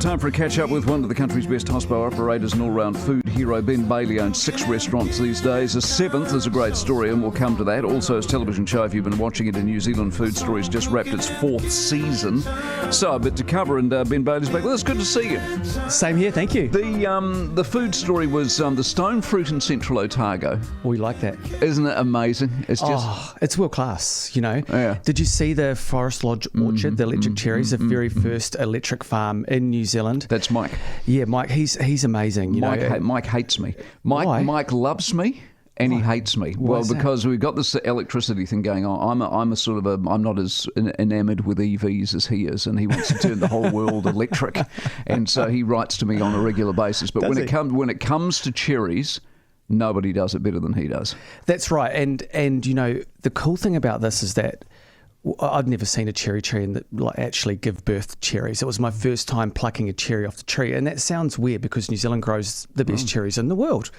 Time for a catch-up with one of the country's best hospo operators and all-round food hero. Ben Bayly owns 6 restaurants these days. A 7th is a great story, and we'll come to that. Also, his television show, if you've been watching it in New Zealand, Food Stories, just wrapped its 4th season. So, a bit to cover, and Ben Bayly's back with us. Good to see you. Same here, thank you. The food story was the stone fruit in Central Otago. We like that. Isn't it amazing? It's just... it's world class, you know. Yeah. Did you see the Forest Lodge Orchard, the electric cherries, the very first electric farm in New Zealand? That's Mike. Yeah, Mike, he's amazing. You know. Mike hates me. Why? Mike loves me. And he hates me. Why is because we've got this electricity thing going on. I'm not as enamoured with EVs as he is, and he wants to turn the whole world electric. And so he writes to me on a regular basis. But when it comes to cherries, nobody does it better than he does. That's right. And you know, the cool thing about this is that I've never seen a cherry tree that actually give birth to cherries. It was my first time plucking a cherry off the tree, and that sounds weird because New Zealand grows the best cherries in the world.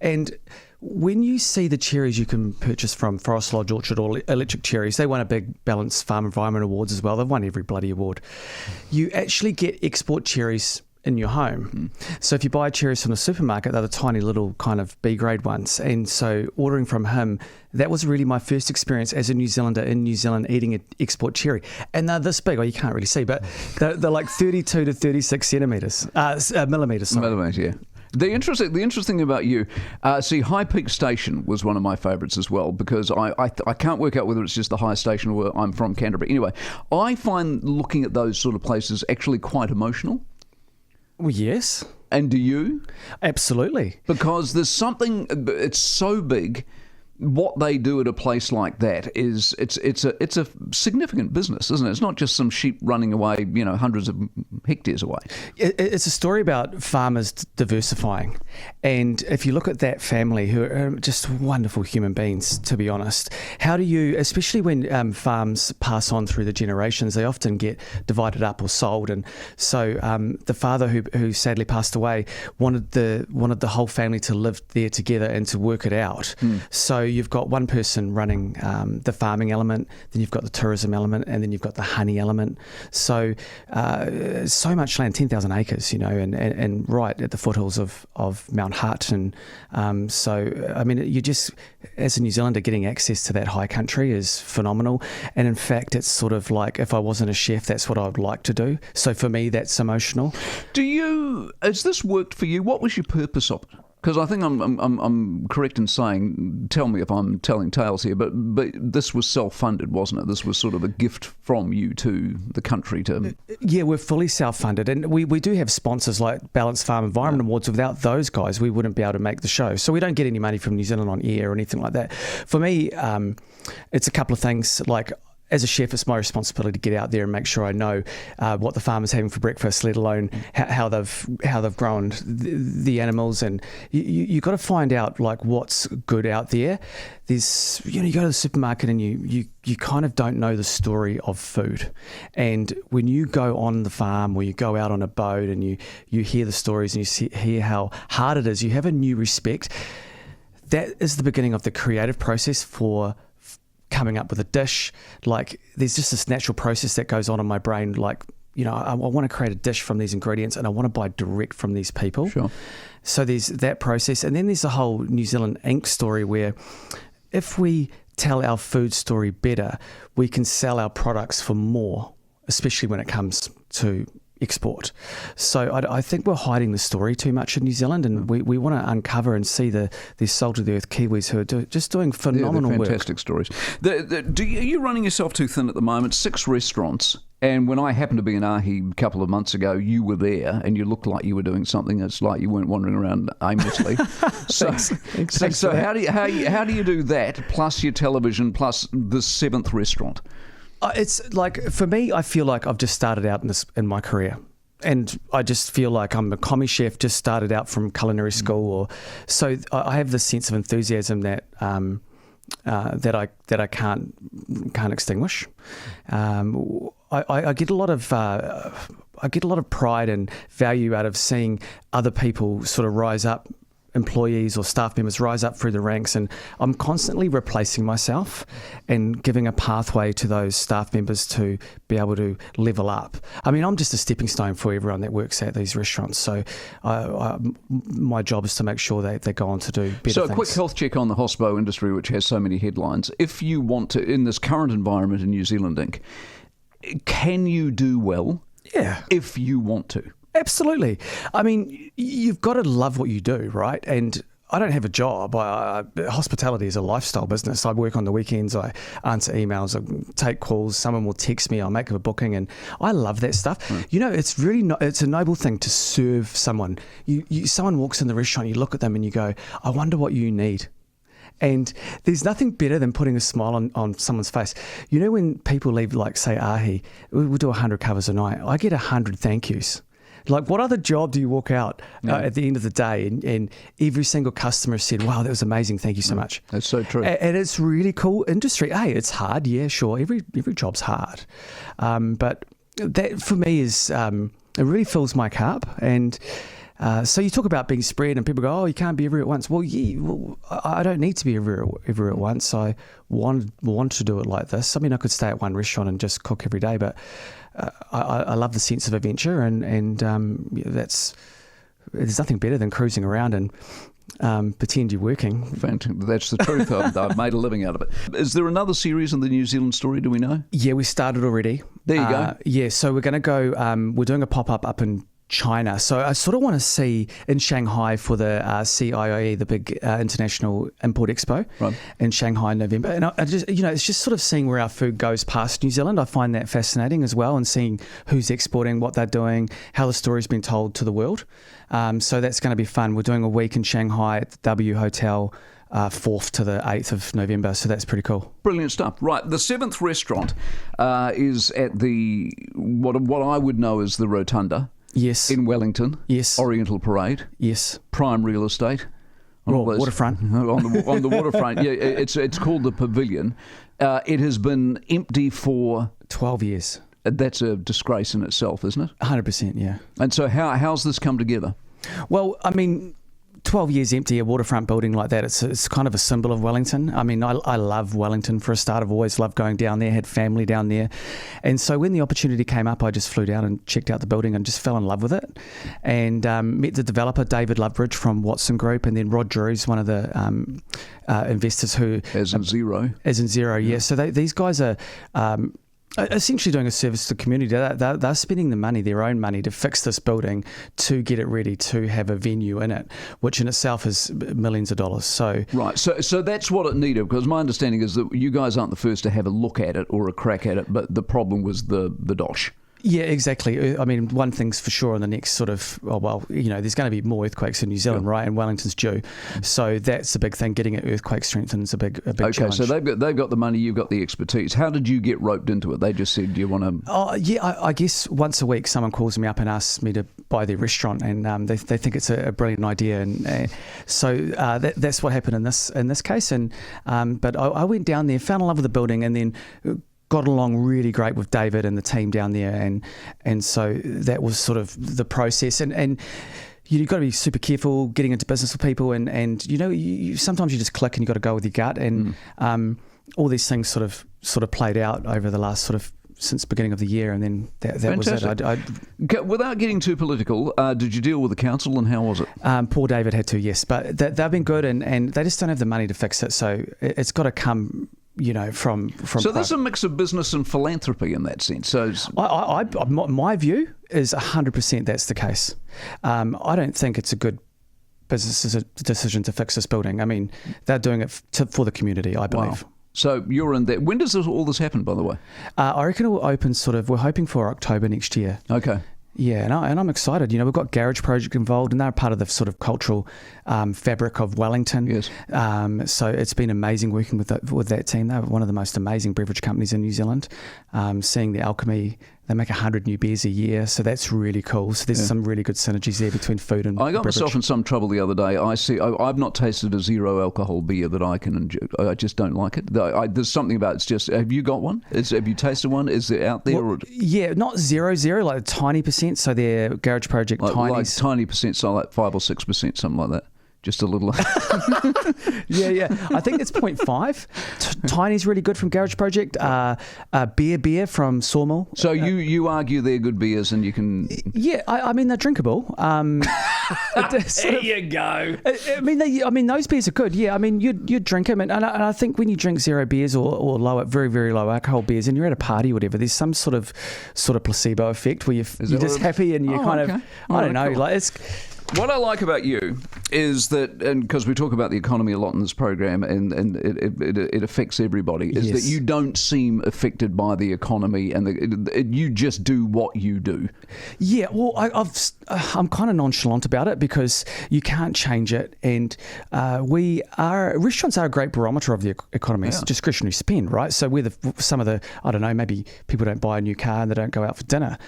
And when you see the cherries you can purchase from Forest Lodge Orchard or Electric Cherries, they won a big Balanced Farm Environment Awards as well. They've won every bloody award. You actually get export cherries in your home. So if you buy cherries from the supermarket, they're the tiny little kind of B-grade ones. And so ordering from him, that was really my first experience as a New Zealander in New Zealand eating an export cherry. And they're this big, you can't really see, but they're like 32 to 36 millimetres. Sorry. Millimetres, yeah. The interesting thing about you, High Peak Station was one of my favourites as well, because I can't work out whether it's just the high station where I'm from, Canterbury. Anyway, I find looking at those sort of places actually quite emotional. Well, yes. And do you? Absolutely. Because there's something, it's so big. What they do at a place like that is it's a significant business, isn't it? It's not just some sheep running away, hundreds of hectares away. It's a story about farmers diversifying. And if you look at that family, who are just wonderful human beings, to be honest, how do you, especially when farms pass on through the generations, they often get divided up or sold. And so the father who sadly passed away wanted the whole family to live there together and to work it out. So you've got one person running the farming element, then you've got the tourism element, and then you've got the honey element. So so much land, 10,000 acres, and right at the foothills of Mount Hutt. And so, I mean, you just, as a New Zealander, getting access to that high country is phenomenal. And in fact, it's sort of like, if I wasn't a chef, that's what I would like to do. So for me, that's emotional. Has this worked for you? What was your purpose of it? Because I think I'm correct in saying, tell me if I'm telling tales here, but this was self-funded, wasn't it? This was sort of a gift from you to the country to... Yeah, we're fully self-funded, and we do have sponsors like Balanced Farm Environment Awards. Without those guys, we wouldn't be able to make the show. So we don't get any money from New Zealand on air or anything like that. For me, it's a couple of things. Like, as a chef, it's my responsibility to get out there and make sure I know what the farmer's having for breakfast, let alone how they've grown the animals. And you got to find out like what's good out there. There's you go to the supermarket and you kind of don't know the story of food. And when you go on the farm or you go out on a boat and you hear the stories and you hear how hard it is, you have a new respect. That is the beginning of the creative process for coming up with a dish. Like, there's just this natural process that goes on in my brain. Like, I want to create a dish from these ingredients and I want to buy direct from these people. Sure. So there's that process. And then there's the whole New Zealand Inc. story where if we tell our food story better, we can sell our products for more, especially when it comes to export. So I think we're hiding the story too much in New Zealand, and we want to uncover and see these salt-of-the-earth Kiwis who are just doing phenomenal work. Fantastic stories. You're running yourself too thin at the moment, 6 restaurants, and when I happened to be in Ahi a couple of months ago, you were there, and you looked like you were doing something. It's like you weren't wandering around aimlessly. So how do you do that, plus your television, plus the 7th restaurant? It's like, for me, I feel like I've just started out in my career, and I just feel like I'm a commie chef, just started out from culinary school, so I have this sense of enthusiasm that I can't extinguish. I get a lot of pride and value out of seeing other people sort of rise up employees or staff members rise up through the ranks, and I'm constantly replacing myself and giving a pathway to those staff members to be able to level up. I mean, I'm just a stepping stone for everyone that works at these restaurants, so my job is to make sure they go on to do better things. So a quick health check on the hospo industry, which has so many headlines. If you want to, in this current environment in New Zealand, Inc., can you do well? Yeah. If you want to. Absolutely. I mean, you've got to love what you do, right? And I don't have a job. Hospitality is a lifestyle business. I work on the weekends. I answer emails. I take calls. Someone will text me. I'll make a booking, and I love that stuff. You know, it's really it's a noble thing to serve someone. Someone walks in the restaurant, you look at them, and you go, "I wonder what you need." And there's nothing better than putting a smile on someone's face. You know, when people leave, like, say, Ahi, we'll do 100 covers a night. I get 100 thank yous. Like, what other job do you walk out at the end of the day and every single customer said, wow, that was amazing, thank you so much. That's so true. And it's really cool industry. Hey, it's hard, yeah, sure. Every job's hard. But that, for me, is it really fills my cup. And so you talk about being spread, and people go, oh, you can't be everywhere at once. Well, yeah, I don't need to be everywhere at once. I want to do it like this. I mean, I could stay at one restaurant and just cook every day, but I love the sense of adventure, and there's nothing better than cruising around and pretend you're working. That's the truth. I've made a living out of it. Is there another series in the New Zealand story? Do we know? Yeah, we started already. There you go. Yeah, so we're going to go. We're doing a pop-up up in China. So I sort of want to see in Shanghai for the CIIE, the big international import expo in Shanghai in November. And I just, it's just sort of seeing where our food goes past New Zealand. I find that fascinating as well, and seeing who's exporting, what they're doing, how the story's been told to the world. So that's going to be fun. We're doing a week in Shanghai at the W Hotel, 4th to the 8th of November, so that's pretty cool. Brilliant stuff. Right, the 7th restaurant is at the what I would know as the Rotunda. Yes. In Wellington. Yes. Oriental Parade. Yes. Prime real estate. Waterfront. On the waterfront. Yeah, it's called the Pavilion. It has been empty for 12 years. That's a disgrace in itself, isn't it? 100%, yeah. And so how's this come together? Well, I mean, 12 years empty, a waterfront building like that, it's kind of a symbol of Wellington. I mean, I love Wellington for a start. I've always loved going down there, had family down there. And so when the opportunity came up, I just flew down and checked out the building and just fell in love with it. And met the developer, David Loveridge from Watson Group, and then Rod Drew's one of the investors who... As in Zero. As in Zero, yeah. So these guys are... essentially doing a service to the community. They're spending the money, their own money, to fix this building, to get it ready to have a venue in it, which in itself is millions of dollars. So right, so that's what it needed, because my understanding is that you guys aren't the first to have a look at it or a crack at it, but the problem was the dosh. Yeah, exactly. I mean, one thing's for sure in the next sort of, there's going to be more earthquakes in New Zealand, right? And Wellington's due. So that's the big thing. Getting an earthquake strengthened is a big challenge. Okay, so they've got the money, you've got the expertise. How did you get roped into it? They just said, do you want to... Oh, yeah, I guess once a week someone calls me up and asks me to buy their restaurant, and they think it's a brilliant idea. And so that's what happened in this case. And but I went down there, fell in love with the building, and then... got along really great with David and the team down there, and so that was sort of the process. And you've got to be super careful getting into business with people, and you sometimes you just click and you got to go with your gut, and all these things sort of played out over the last sort of since the beginning of the year, and then that was it. Without getting too political, did you deal with the council, and how was it? Poor David had to, yes, but they've been good, and they just don't have the money to fix it, so it's got to come from. So there's a mix of business and philanthropy in that sense. So my view is 100% that's the case. I don't think it's a good business decision to fix this building. I mean, they're doing it for the community, I believe. Wow. So you're in that. When does all this happen, by the way? I reckon it will open we're hoping for October next year. Okay. Yeah, and I'm excited. We've got Garage Project involved, and they're part of the sort of cultural fabric of Wellington. Yes. So it's been amazing working with that team. They're one of the most amazing beverage companies in New Zealand. Seeing the alchemy, they make 100 new beers a year, so that's really cool. So there's some really good synergies there between food and I got beverage. myself in some trouble the other day. I've not tasted a zero alcohol beer that I can enjoy. I just don't like it. There's something about it's just. Have you got one? Have you tasted one? Is it out there? Well, yeah, not 0.0, like a tiny percent. So they're Garage Project like tinies. Like tiny percent, so like 5 or 6%, something like that. Just a little. Yeah. I think it's 0.5. Tiny's really good from Garage Project. Beer from Sawmill. So you argue they're good beers, and you can. Yeah, I mean they're drinkable. There you go. I mean those beers are good. Yeah, I mean you drink them, and I think when you drink zero beers or low, very very low alcohol beers, and you're at a party or whatever, there's some sort of placebo effect where you're just happy and you I don't know, cool. like it's. What I like about you is that, and because we talk about the economy a lot in this program, and it affects everybody, is that you don't seem affected by the economy, and you just do what you do. Yeah, well, I'm kind of nonchalant about it because you can't change it, and restaurants are a great barometer of the economy. It's discretionary spend, right? So we're some of the, I don't know, maybe people don't buy a new car and they don't go out for dinner.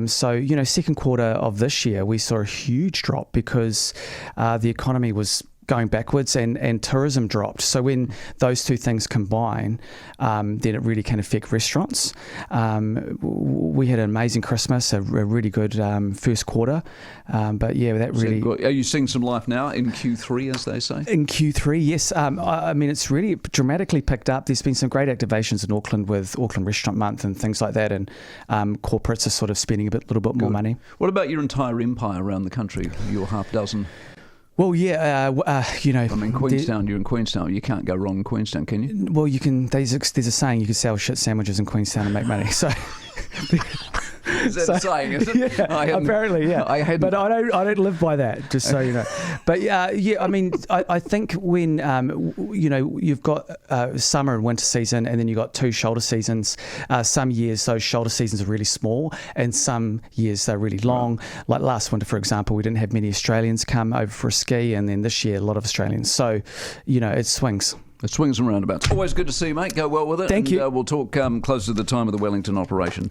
So second quarter of this year we saw a huge drop because the economy was going backwards and tourism dropped. So when those two things combine, then it really can affect restaurants. We had an amazing Christmas, a really good first quarter. But yeah, that really... Are you seeing some life now in Q3, as they say? In Q3, yes. I mean, it's really dramatically picked up. There's been some great activations in Auckland with Auckland Restaurant Month and things like that, and corporates are sort of spending a little bit more money. What about your entire empire around the country, your half dozen? Well, yeah, I mean, Queenstown. You're in Queenstown. You can't go wrong in Queenstown, can you? Well, you can. There's a saying: you can sell shit sandwiches in Queenstown and make money. So. Is that a saying? Is it? Yeah, apparently, yeah. But I don't live by that. Just so you know. But yeah, I mean, I think when you've got summer and winter season, and then you've got two shoulder seasons. Some years those shoulder seasons are really small, and some years they're really long. Right. Like last winter, for example, we didn't have many Australians come over for a ski, and then this year a lot of Australians. So, it swings. It swings and roundabouts. Always good to see you, mate. Go well with it. Thank you. We'll talk closer to the time of the Wellington operation.